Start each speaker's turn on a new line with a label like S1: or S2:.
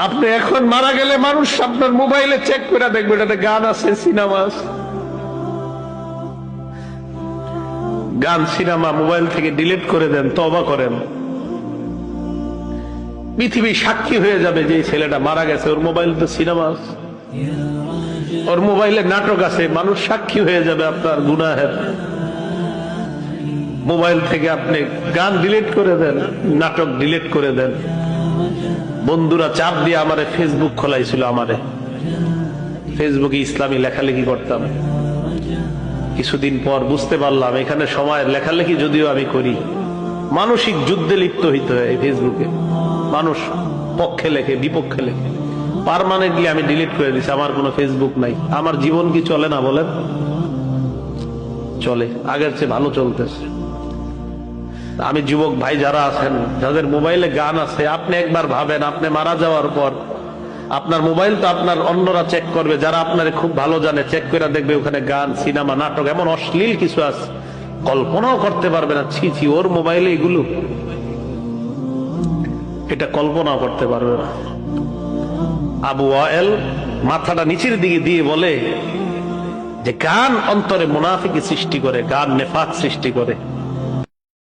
S1: আপনি এখন মারা গেলে মানুষ আপনার মোবাইলে চেক করে দেখবে এটাতে গান আছে, সিনেমা আছে। গান সিনেমা মোবাইল থেকে ডিলিট করে দেন, তওবা করেন। পৃথিবী সাক্ষী হয়ে যাবে যে এই ছেলেটা মারা গেছে, ওর মোবাইলে তো সিনেমা আছে, ওর মোবাইলে নাটক আছে। মানুষ সাক্ষী হয়ে যাবে আপনার গুনাহের। মোবাইল থেকে আপনি গান ডিলিট করে দেন, নাটক ডিলিট করে দেন। বন্ধুরা চাপ দিয়ে আমারে ফেসবুক খোলাইছিল, আমারে ফেসবুকে ইসলামী লেখালেখি করতাম। কিছুদিন পর বুঝতে পারলাম এখানে সময়ের লেখালেখি যদিও আমি করি, মানসিক যুদ্ধে লিপ্ত হইতে হয় এই ফেসবুকে। মানুষ পক্ষে লেখে, বিপক্ষে লেখে। পার্মানেন্টলি আমি ডিলিট করে দিছি, আমার কোনো ফেসবুক নাই। আমার জীবন কি চলে না বলেন? চলে, আগের চেয়ে ভালো চলতেছে। আমি যুবক ভাই যারা আছেন, যাদের মোবাইলে গান আছে, আপনি একবার ভাবেন আপনি মারা যাওয়ার পর আপনার মোবাইল তো আপনার অন্যরা চেক করবে, যারা আপনার খুব ভালো জানে, চেক করে দেখবে ওখানে গান, সিনেমা, নাটক, এমন অশ্লীল কিছু আছে কল্পনাও করতে পারবে না। ছি ছি, ওর মোবাইলে এগুলো, এটা কল্পনাও করতে পারবে না। আবু ওয়াইল মাথাটা নিচের দিকে দিয়ে বলে যে গান অন্তরে মুনাফিকি সৃষ্টি করে, গান নেফাক সৃষ্টি করে।